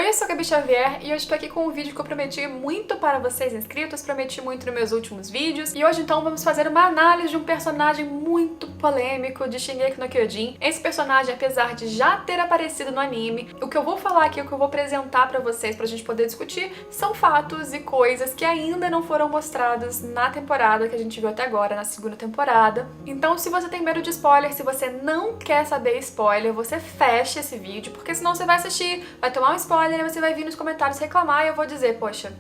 Oi, eu sou a Gabi Xavier e hoje estou aqui com um vídeo que eu prometi muito para vocês inscritos, prometi muito nos meus últimos vídeos. E hoje então vamos fazer uma análise de um personagem muito polêmico de Shingeki no Kyojin. Esse personagem, apesar de já ter aparecido no anime, o que eu vou falar aqui, o que eu vou apresentar para vocês pra gente poder discutir, são fatos e coisas que ainda não foram mostrados na temporada que a gente viu até agora, na segunda temporada. Então se você tem medo de spoiler, se você não quer saber spoiler, você fecha esse vídeo, porque senão você vai assistir, vai tomar um spoiler e você vai vir nos comentários reclamar e eu vou dizer, poxa,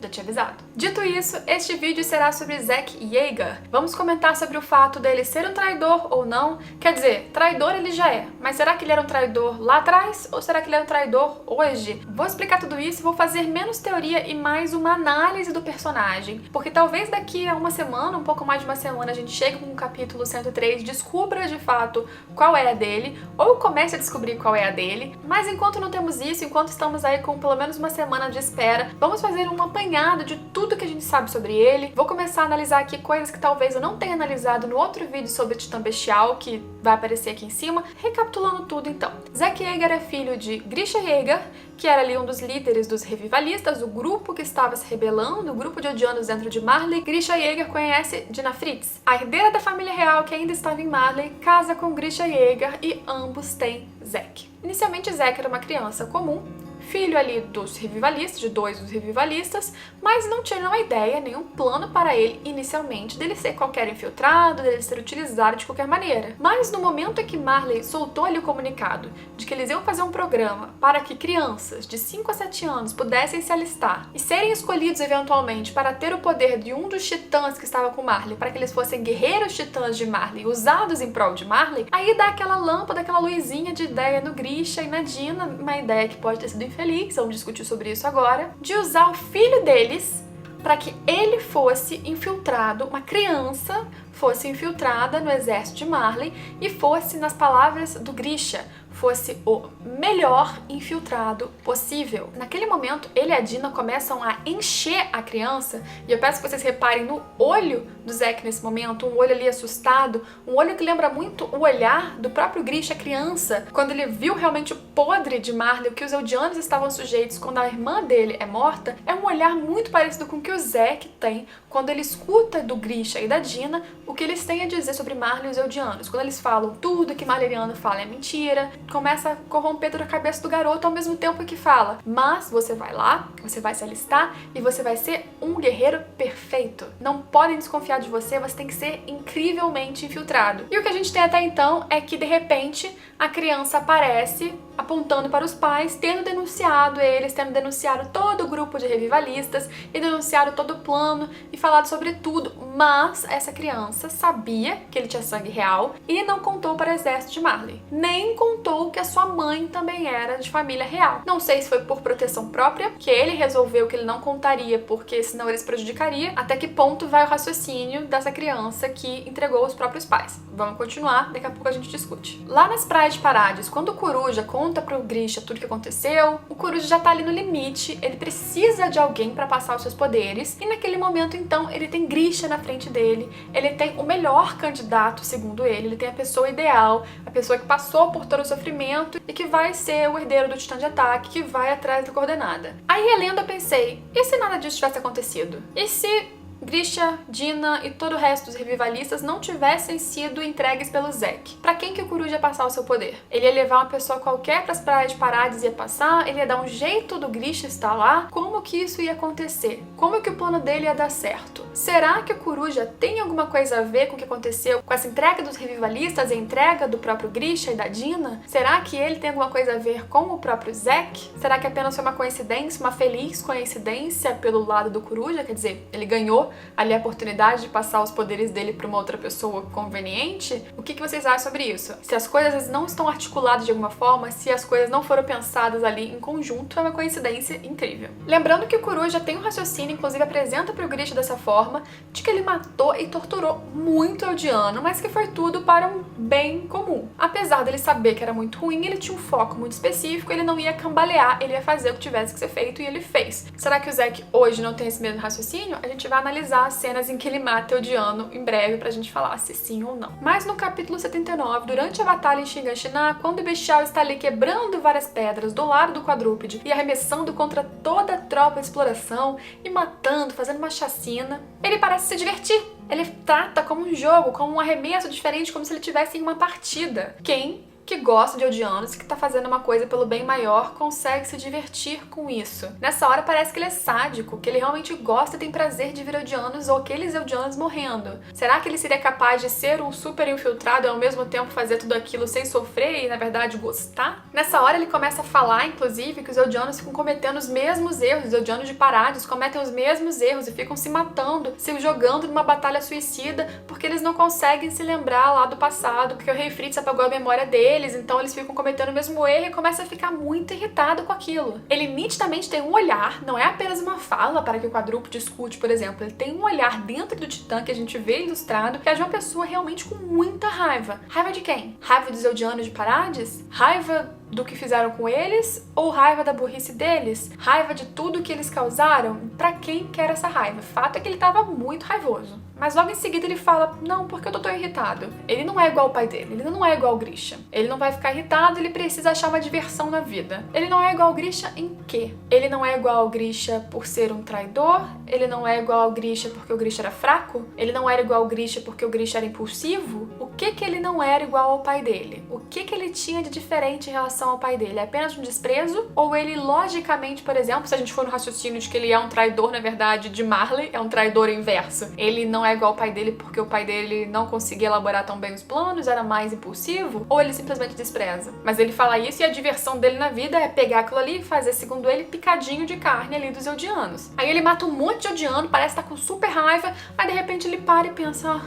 já tinha avisado. Dito isso, este vídeo será sobre Zack Yeager. Vamos comentar sobre o fato dele ser um traidor ou não. Quer dizer, traidor ele já é, mas será que ele era um traidor lá atrás ou será que ele é um traidor hoje? Vou explicar tudo isso e vou fazer menos teoria e mais uma análise do personagem, porque talvez daqui a uma semana, um pouco mais de uma semana, a gente chegue com o capítulo 103, descubra de fato qual é a dele, ou comece a descobrir qual é a dele, mas enquanto não temos isso, enquanto estamos aí com pelo menos uma semana de espera, vamos fazer um apanhado de tudo que a gente sabe sobre ele. Vou começar a analisar aqui coisas que talvez eu não tenha analisado no outro vídeo sobre Titã Bestial, que vai aparecer aqui em cima. Recapitulando tudo então. Zack Yeager é filho de Grisha Yeager, que era ali um dos líderes dos revivalistas, o grupo que estava se rebelando, o grupo de odianos dentro de Marley. Grisha Yeager conhece Dina Fritz, a herdeira da família real que ainda estava em Marley, casa com Grisha Yeager e ambos têm Zack. Inicialmente Zack era uma criança comum, filho ali dos revivalistas, de dois dos revivalistas, mas não tinha nenhuma ideia, nenhum plano para ele inicialmente dele ser qualquer infiltrado, dele ser utilizado de qualquer maneira. Mas no momento em que Marley soltou ali o comunicado de que eles iam fazer um programa para que crianças de 5 a 7 anos pudessem se alistar e serem escolhidos eventualmente para ter o poder de um dos titãs que estava com Marley, para que eles fossem guerreiros titãs de Marley, usados em prol de Marley, aí dá aquela lâmpada, aquela luzinha de ideia no Grisha e na Dina, uma ideia que pode ter sido infeliz, vamos discutir sobre isso agora, de usar o filho deles para que ele fosse infiltrado, uma criança fosse infiltrada no exército de Marley e fosse, nas palavras do Grisha, fosse o melhor infiltrado possível. Naquele momento, ele e a Dina começam a encher a criança, e eu peço que vocês reparem no olho do Zack nesse momento, um olho ali assustado, um olho que lembra muito o olhar do próprio Grisha criança, quando ele viu realmente o podre de Marley, o que os Eldianos estavam sujeitos quando a irmã dele é morta, é um olhar muito parecido com o que o Zack tem quando ele escuta do Grisha e da Dina o que eles têm a dizer sobre Marley e os Eldianos. Quando eles falam tudo que Marleyano fala é mentira, começa a corromper toda a cabeça do garoto ao mesmo tempo que fala, mas você vai lá, você vai se alistar e você vai ser um guerreiro perfeito. Não podem desconfiar de você, você tem que ser incrivelmente infiltrado. E o que a gente tem até então é que de repente a criança aparece apontando para os pais, tendo denunciado eles, tendo denunciado todo o grupo de revivalistas e denunciado todo o plano e falado sobre tudo, mas essa criança sabia que ele tinha sangue real e não contou para o exército de Marley, nem contou que a sua mãe também era de família real. Não sei se foi por proteção própria, que ele resolveu que ele não contaria porque senão ele se prejudicaria, até que ponto vai o raciocínio dessa criança que entregou os próprios pais. Vamos continuar, daqui a pouco a gente discute. Lá nas praias de Parades, quando o Coruja conta pro Grisha tudo que aconteceu, o Coruja já tá ali no limite, ele precisa de alguém para passar os seus poderes, e naquele momento então ele tem Grisha na frente dele, ele tem o melhor candidato segundo ele tem a pessoa ideal, a pessoa que passou por todo o sofrimento e que vai ser o herdeiro do Titã de Ataque, que vai atrás da coordenada. Aí relendo eu pensei, e se nada disso tivesse acontecido? E se Grisha, Dina e todo o resto dos revivalistas não tivessem sido entregues pelo Zack? Pra quem que o Coruja ia passar o seu poder? Ele ia levar uma pessoa qualquer pras praias de Parades e ia passar? Ele ia dar um jeito do Grisha estar lá? Como que isso ia acontecer? Como que o plano dele ia dar certo? Será que o Coruja tem alguma coisa a ver com o que aconteceu com essa entrega dos revivalistas e a entrega do próprio Grisha e da Dina? Será que ele tem alguma coisa a ver com o próprio Zack? Será que apenas foi uma coincidência, uma feliz coincidência pelo lado do Coruja? Quer dizer, ele ganhou ali a oportunidade de passar os poderes dele para uma outra pessoa conveniente? O que vocês acham sobre isso? Se as coisas não estão articuladas de alguma forma, se as coisas não foram pensadas ali em conjunto, é uma coincidência incrível. Lembrando que o Coruja tem um raciocínio, inclusive apresenta para o Grisha dessa forma, de que ele matou e torturou muito Eldiano, mas que foi tudo para um bem comum. Apesar dele saber que era muito ruim, ele tinha um foco muito específico, ele não ia cambalear, ele ia fazer o que tivesse que ser feito e ele fez. Será que o Zack hoje não tem esse mesmo raciocínio? A gente vai analisar analisar as cenas em que ele mata Eldiano em breve pra gente falar se sim ou não. Mas no capítulo 79, durante a batalha em Shiganshina, quando o bestial está ali quebrando várias pedras do lado do quadrúpede e arremessando contra toda a tropa de exploração e matando, fazendo uma chacina, ele parece se divertir. Ele trata como um jogo, como um arremesso diferente, como se ele estivesse em uma partida. Quem que gosta de Eldianos, que tá fazendo uma coisa pelo bem maior, consegue se divertir com isso. Nessa hora parece que ele é sádico, que ele realmente gosta e tem prazer de ver Eldianos ou aqueles Eldianos morrendo. Será que ele seria capaz de ser um super infiltrado e ao mesmo tempo fazer tudo aquilo sem sofrer e, na verdade, gostar? Nessa hora ele começa a falar, inclusive, que os Eldianos ficam cometendo os mesmos erros, os Eldianos de Parades cometem os mesmos erros e ficam se matando, se jogando numa batalha suicida, porque eles não conseguem se lembrar lá do passado, porque o Rei Fritz apagou a memória deles, então eles ficam cometendo o mesmo erro e começa a ficar muito irritado com aquilo. Ele nitidamente tem um olhar, não é apenas uma fala para que o quadrúpede escute, por exemplo, ele tem um olhar dentro do Titã que a gente vê ilustrado, que é de uma pessoa realmente com muita raiva. Raiva de quem? Raiva dos Eldianos de Parades? Raiva do que fizeram com eles? Ou raiva da burrice deles? Raiva de tudo que eles causaram? Pra quem quer essa raiva? O fato é que ele tava muito raivoso. Mas logo em seguida ele fala, não, porque eu tô tão irritado. Ele não é igual ao pai dele, ele não é igual ao Grisha. Ele não vai ficar irritado, ele precisa achar uma diversão na vida. Ele não é igual ao Grisha em quê? Ele não é igual ao Grisha por ser um traidor? Ele não é igual ao Grisha porque o Grisha era fraco? Ele não era igual ao Grisha porque o Grisha era impulsivo? O que ele não era igual ao pai dele? O que ele tinha de diferente em relação ao pai dele? É apenas um desprezo? Ou ele, logicamente, por exemplo, se a gente for no raciocínio de que ele é um traidor, na verdade, de Marley, é um traidor inverso. Ele não é igual ao pai dele porque o pai dele não conseguia elaborar tão bem os planos, era mais impulsivo? Ou ele simplesmente despreza? Mas ele fala isso e a diversão dele na vida é pegar aquilo ali e fazer, segundo ele, picadinho de carne ali dos Eldianos. Aí ele mata um monte de Eldiano, parece estar com super raiva, aí de repente ele para e pensa,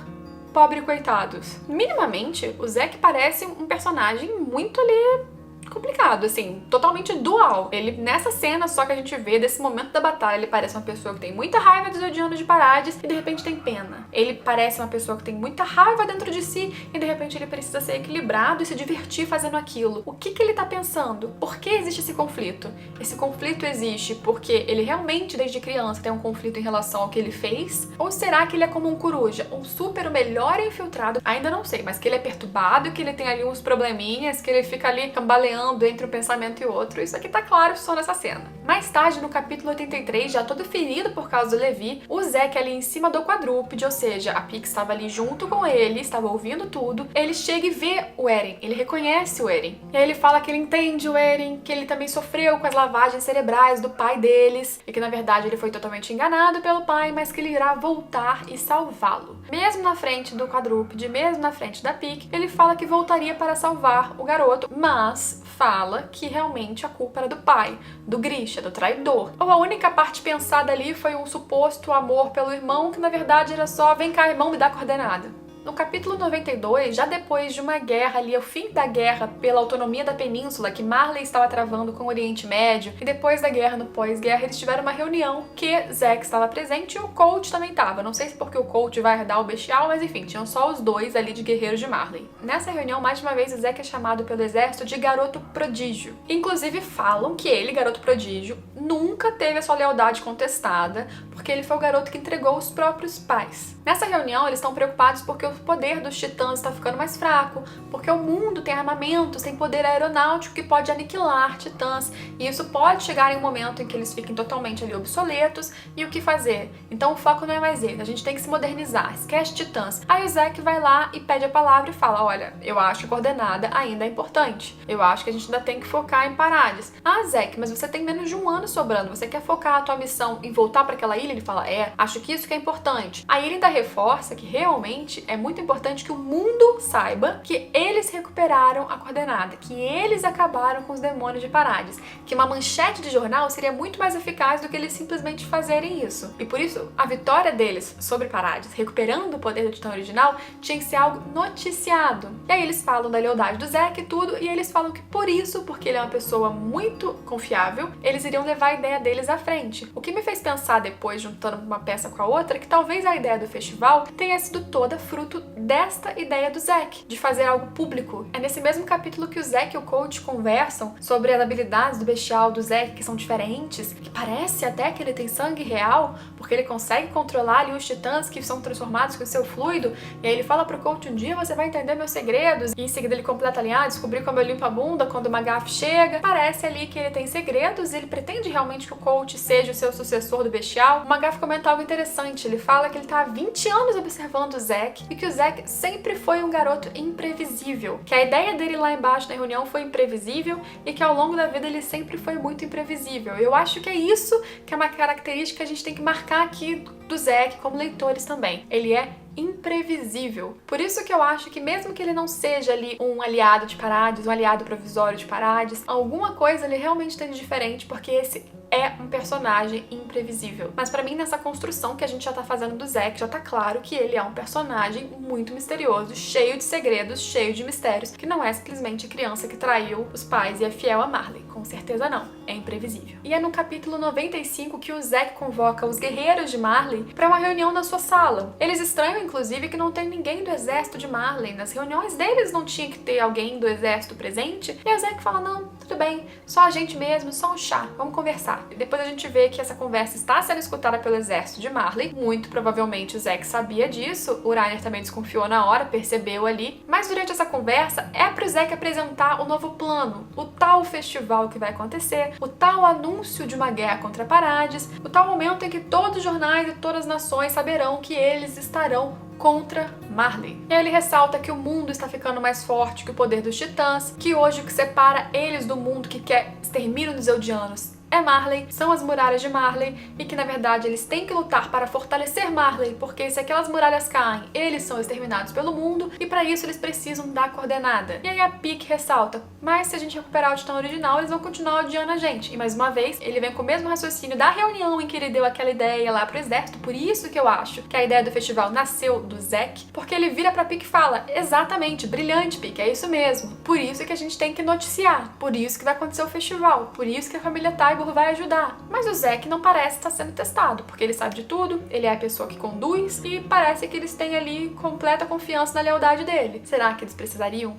pobre coitados. Minimamente, o Zack parece um personagem muito ali complicado, assim, totalmente dual. Ele, nessa cena só que a gente vê desse momento da batalha, ele parece uma pessoa que tem muita raiva dos Eldianos de Parades e de repente tem pena. Ele parece uma pessoa que tem muita raiva dentro de si e de repente ele precisa ser equilibrado e se divertir fazendo aquilo. O que ele tá pensando? Por que existe esse conflito? Esse conflito existe porque ele realmente, desde criança, tem um conflito em relação ao que ele fez? Ou será que ele é como um coruja, um super, o melhor infiltrado? Ainda não sei, mas que ele é perturbado, que ele tem ali uns probleminhas, que ele fica ali cambaleando entre um pensamento e outro. Isso aqui tá claro só nessa cena. Mais tarde, no capítulo 83, já todo ferido por causa do Levi, o Zack ali em cima do quadrúpede, ou seja, a Pix estava ali junto com ele, estava ouvindo tudo, ele chega e vê o Eren, ele reconhece o Eren. E aí ele fala que ele entende o Eren, que ele também sofreu com as lavagens cerebrais do pai deles, e que na verdade ele foi totalmente enganado pelo pai, mas que ele irá voltar e salvá-lo. Mesmo na frente do quadrúpede, mesmo na frente da Pix, ele fala que voltaria para salvar o garoto, mas fala que realmente a culpa era do pai, do Grisha, do traidor. Ou a única parte pensada ali foi um suposto amor pelo irmão, que na verdade era só, vem cá irmão, me dá coordenada. No capítulo 92, já depois de uma guerra ali, o fim da guerra pela autonomia da península que Marley estava travando com o Oriente Médio, e depois da guerra, no pós-guerra, eles tiveram uma reunião que Zack estava presente e o Colt também estava. Não sei se porque o Colt vai herdar o bestial, mas enfim, tinham só os dois ali de guerreiros de Marley. Nessa reunião, mais uma vez, o Zack é chamado pelo exército de Garoto Prodígio. Inclusive falam que ele, Garoto Prodígio, nunca teve a sua lealdade contestada, porque ele foi o garoto que entregou os próprios pais. Nessa reunião, eles estão preocupados porque o poder dos titãs está ficando mais fraco, porque o mundo tem armamentos, tem poder aeronáutico que pode aniquilar titãs, e isso pode chegar em um momento em que eles fiquem totalmente ali obsoletos, e o que fazer? Então o foco não é mais ele, a gente tem que se modernizar, esquece titãs. Aí o Zack vai lá e pede a palavra e fala, olha, eu acho que a coordenada ainda é importante, eu acho que a gente ainda tem que focar em Parades. Ah, Zack, mas você tem menos de um ano sobrando, você quer focar a tua missão em voltar para aquela ilha? Ele fala, acho que isso que é importante. Aí ele ainda reforça que realmente é muito importante que o mundo saiba que eles recuperaram a coordenada, que eles acabaram com os demônios de Parades, que uma manchete de jornal seria muito mais eficaz do que eles simplesmente fazerem isso. E por isso, a vitória deles sobre Parades, recuperando o poder do Titã original, tinha que ser algo noticiado. E aí eles falam da lealdade do Zack e tudo, e eles falam que por isso, porque ele é uma pessoa muito confiável, eles iriam levar a ideia deles à frente. O que me fez pensar depois, juntando uma peça com a outra, que talvez a ideia do festival tenha sido toda fruto fruto desta ideia do Zack, de fazer algo público. É nesse mesmo capítulo que o Zack e o Colt conversam sobre as habilidades do bestial do Zack, que são diferentes, que parece até que ele tem sangue real, porque ele consegue controlar ali os titãs que são transformados com o seu fluido, e aí ele fala pro Colt: um dia você vai entender meus segredos, e em seguida ele completa ali: descobri como eu limpo a bunda quando o Magaf chega. Parece ali que ele tem segredos, ele pretende realmente que o Colt seja o seu sucessor do bestial. O Magaf comenta algo interessante, ele fala que ele tá há 20 anos observando o Zack, e que o Zack sempre foi um garoto imprevisível, que a ideia dele lá embaixo na reunião foi imprevisível, e que ao longo da vida ele sempre foi muito imprevisível. Eu acho que é isso que é uma característica que a gente tem que marcar aqui do Zack como leitores também. Ele é imprevisível. Por isso que eu acho que mesmo que ele não seja ali um aliado de Parades, um aliado provisório de Parades, alguma coisa ele realmente tem de diferente, porque esse é um personagem imprevisível. Mas pra mim, nessa construção que a gente já tá fazendo do Zack, já tá claro que ele é um personagem muito misterioso, cheio de segredos, cheio de mistérios, que não é simplesmente a criança que traiu os pais e é fiel a Marley. Com certeza não. É imprevisível. E é no capítulo 95 que o Zack convoca os guerreiros de Marley pra uma reunião na sua sala. Eles estranham, inclusive, que não tem ninguém do exército de Marley. Nas reuniões deles não tinha que ter alguém do exército presente. E o Zack fala: não, tudo bem, só a gente mesmo, só um chá, vamos conversar. E depois a gente vê que essa conversa está sendo escutada pelo exército de Marley. Muito provavelmente o Zack sabia disso, o Reiner também desconfiou na hora, percebeu ali. Mas durante essa conversa é pro Zack apresentar o novo plano, o tal festival que vai acontecer, o tal anúncio de uma guerra contra Parades, o tal momento em que todos os jornais e todas as nações saberão que eles estarão contra Marley. E aí ele ressalta que o mundo está ficando mais forte que o poder dos titãs, que hoje o que separa eles do mundo que quer extermínio dos Eldianos é Marley, são as muralhas de Marley, e que na verdade eles têm que lutar para fortalecer Marley, porque se aquelas muralhas caem, eles são exterminados pelo mundo, e para isso eles precisam da coordenada. E aí a Pieck ressalta: mas se a gente recuperar o Titã original, eles vão continuar odiando a gente. E mais uma vez, ele vem com o mesmo raciocínio da reunião em que ele deu aquela ideia lá pro exército. Por isso que eu acho que a ideia do festival nasceu do Zack, porque ele vira pra Pieck e fala: exatamente, brilhante, Pieck, é isso mesmo. Por isso que a gente tem que noticiar, por isso que vai acontecer o festival, por isso que a família Tybur vai ajudar. Mas o Zack não parece estar sendo testado, porque ele sabe de tudo, ele é a pessoa que conduz, e parece que eles têm ali completa confiança na lealdade dele. Será que eles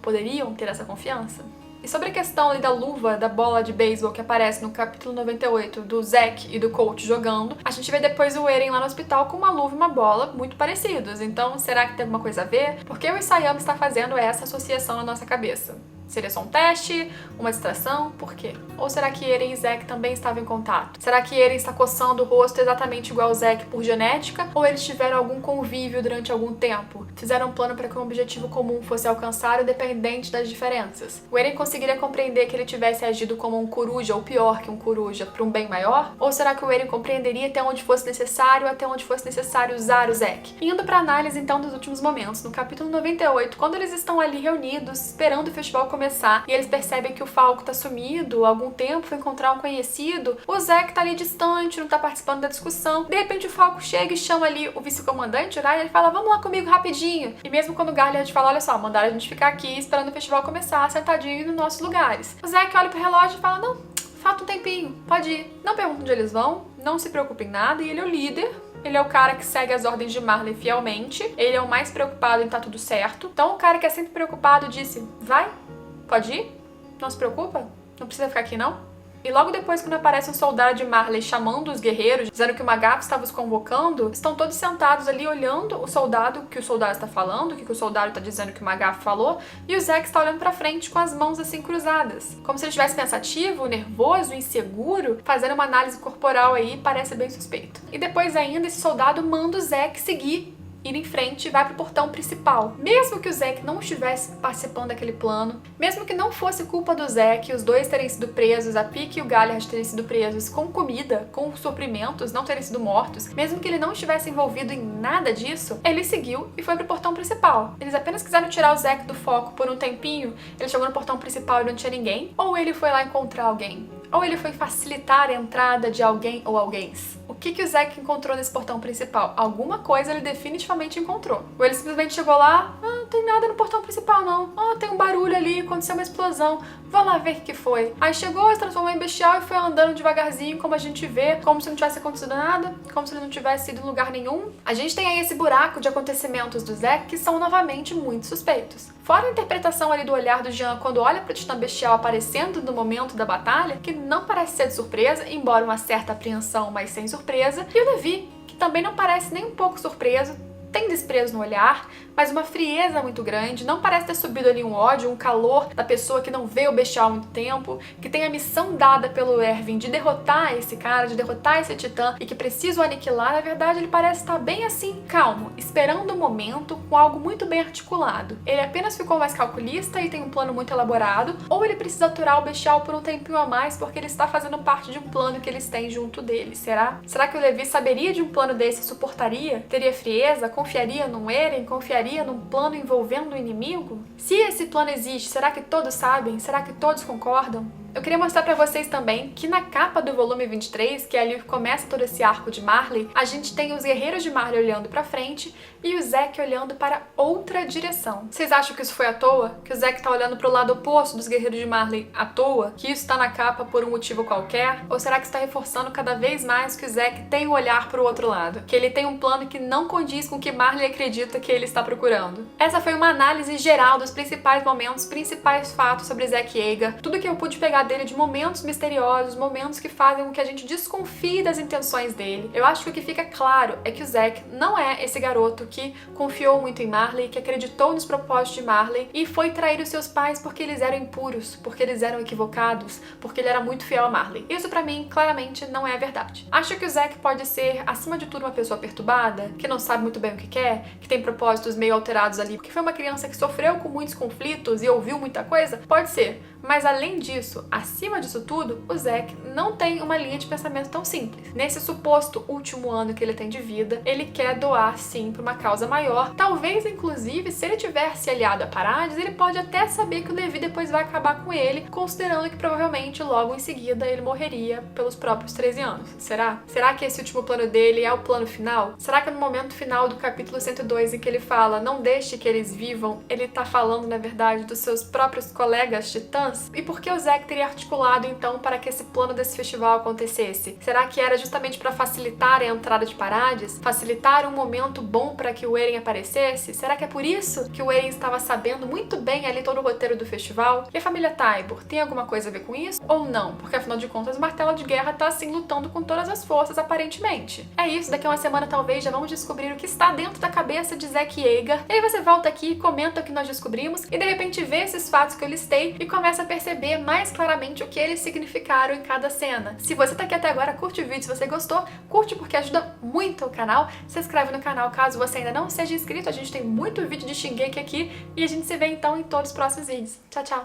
poderiam ter essa confiança? E sobre a questão ali da luva, da bola de beisebol que aparece no capítulo 98 do Zack e do Colt jogando, a gente vê depois o Eren lá no hospital com uma luva e uma bola muito parecidos. Então, será que tem alguma coisa a ver? Por que o Isayama está fazendo essa associação na nossa cabeça? Seria só um teste? Uma distração? Por quê? Ou será que Eren e Zack também estavam em contato? Será que Eren está coçando o rosto exatamente igual ao Zack por genética? Ou eles tiveram algum convívio durante algum tempo? Fizeram um plano para que um objetivo comum fosse alcançado independente das diferenças? O Eren conseguiria compreender que ele tivesse agido como um coruja, ou pior que um coruja, para um bem maior? Ou será que o Eren compreenderia até onde fosse necessário usar o Zack? Indo para análise então dos últimos momentos, no capítulo 98, quando eles estão ali reunidos, esperando o festival começar, e eles percebem que o Falco tá sumido, há algum tempo foi encontrar um conhecido, o Zack tá ali distante, não tá participando da discussão. De repente o Falco chega e chama ali o vice-comandante, o Reiner, e fala: vamos lá comigo rapidinho. E mesmo quando o Galliard fala: olha só, mandaram a gente ficar aqui esperando o festival começar, sentadinho nos nossos lugares. O Zack olha pro relógio e fala: não, falta um tempinho, pode ir. Não pergunta onde eles vão, não se preocupe em nada, e ele é o líder. Ele é o cara que segue as ordens de Marley fielmente, ele é o mais preocupado em tá tudo certo. Então o cara que é sempre preocupado disse: vai, pode ir, não se preocupa, não precisa ficar aqui não. E logo depois, quando aparece um soldado de Marley chamando os guerreiros, dizendo que o Magaf estava os convocando, estão todos sentados ali olhando o soldado, que o soldado está falando, o que o soldado está dizendo que o Magaf falou, e o Zack está olhando pra frente com as mãos assim cruzadas. Como se ele estivesse pensativo, nervoso, inseguro, fazendo uma análise corporal aí, parece bem suspeito. E depois ainda, esse soldado manda o Zack seguir, ir em frente e vai pro portão principal. Mesmo que o Zack não estivesse participando daquele plano, mesmo que não fosse culpa do Zack, os dois terem sido presos, a Pieck e o Galliard terem sido presos com comida, com suprimentos, não terem sido mortos, mesmo que ele não estivesse envolvido em nada disso, ele seguiu e foi pro portão principal. Eles apenas quiseram tirar o Zack do foco por um tempinho, ele chegou no portão principal e não tinha ninguém, ou ele foi lá encontrar alguém, ou ele foi facilitar a entrada de alguém ou alguéns. O que o Zack encontrou nesse portão principal? Alguma coisa ele definitivamente encontrou. Ou ele simplesmente chegou lá: tem nada no portão principal não. Tem um barulho ali, aconteceu uma explosão. Vou lá ver o que foi. Aí chegou, se transformou em bestial e foi andando devagarzinho, como a gente vê, como se não tivesse acontecido nada, como se ele não tivesse ido em lugar nenhum. A gente tem aí esse buraco de acontecimentos do Zack que são novamente muito suspeitos. Fora a interpretação ali do olhar do Jean quando olha para o Titã Bestial aparecendo no momento da batalha, que não parece ser de surpresa, embora uma certa apreensão, mas sem surpresa. E o Levi, que também não parece nem um pouco surpreso, tem desprezo no olhar, mas uma frieza muito grande, não parece ter subido ali um ódio, um calor da pessoa que não vê o bestial há muito tempo, que tem a missão dada pelo Erwin de derrotar esse cara, de derrotar esse titã e que precisa o aniquilar. Na verdade, ele parece estar bem assim, calmo, esperando o momento com algo muito bem articulado. Ele apenas ficou mais calculista e tem um plano muito elaborado, ou ele precisa aturar o bestial por um tempinho a mais porque ele está fazendo parte de um plano que eles têm junto dele, será? Será que o Levi saberia de um plano desse e suportaria? Teria frieza? Confiaria num Eren? Confiaria num plano envolvendo o inimigo? Se esse plano existe, será que todos sabem? Será que todos concordam? Eu queria mostrar pra vocês também que na capa do volume 23, que é ali que começa todo esse arco de Marley, a gente tem os guerreiros de Marley olhando pra frente e o Zack olhando para outra direção. Vocês acham que isso foi à toa? Que o Zack tá olhando pro lado oposto dos guerreiros de Marley à toa? Que isso tá na capa por um motivo qualquer? Ou será que está reforçando cada vez mais que o Zack tem o olhar pro outro lado? Que ele tem um plano que não condiz com o que Marley acredita que ele está procurando? Essa foi uma análise geral dos principais momentos, principais fatos sobre Zack Yeager, tudo que eu pude pegar dele de momentos misteriosos, momentos que fazem com que a gente desconfie das intenções dele. Eu acho que o que fica claro é que o Zack não é esse garoto que confiou muito em Marley, que acreditou nos propósitos de Marley e foi trair os seus pais porque eles eram impuros, porque eles eram equivocados, porque ele era muito fiel a Marley. Isso pra mim, claramente, não é a verdade. Acho que o Zack pode ser, acima de tudo, uma pessoa perturbada, que não sabe muito bem o que quer, que tem propósitos meio alterados ali, porque foi uma criança que sofreu com muitos conflitos e ouviu muita coisa? Pode ser. Mas além disso, acima disso tudo, o Zack não tem uma linha de pensamento tão simples. Nesse suposto último ano que ele tem de vida, ele quer doar sim para uma causa maior. Talvez, inclusive, se ele tiver se aliado a Parades, ele pode até saber que o Levi depois vai acabar com ele, considerando que provavelmente logo em seguida ele morreria pelos próprios 13 anos. Será? Será que esse último plano dele é o plano final? Será que no momento final do capítulo 102, em que ele fala não deixe que eles vivam, ele tá falando, na verdade, dos seus próprios colegas titãs? E por que o Zack teria articulado então para que esse plano desse festival acontecesse? Será que era justamente para facilitar a entrada de Parades? Facilitar um momento bom para que o Eren aparecesse? Será que é por isso que o Eren estava sabendo muito bem ali todo o roteiro do festival? E a família Tybur tem alguma coisa a ver com isso? Ou não? Porque afinal de contas o Martelo de Guerra tá assim lutando com todas as forças aparentemente. É isso, daqui a uma semana talvez já vamos descobrir o que está dentro da cabeça de Zack Yeager. E aí você volta aqui, comenta o que nós descobrimos e de repente vê esses fatos que eu listei e começa a perceber mais claramente o que eles significaram em cada cena. Se você tá aqui até agora, curte o vídeo se você gostou, curte porque ajuda muito o canal, se inscreve no canal caso você ainda não seja inscrito, a gente tem muito vídeo de Shingeki aqui e a gente se vê então em todos os próximos vídeos. Tchau, tchau!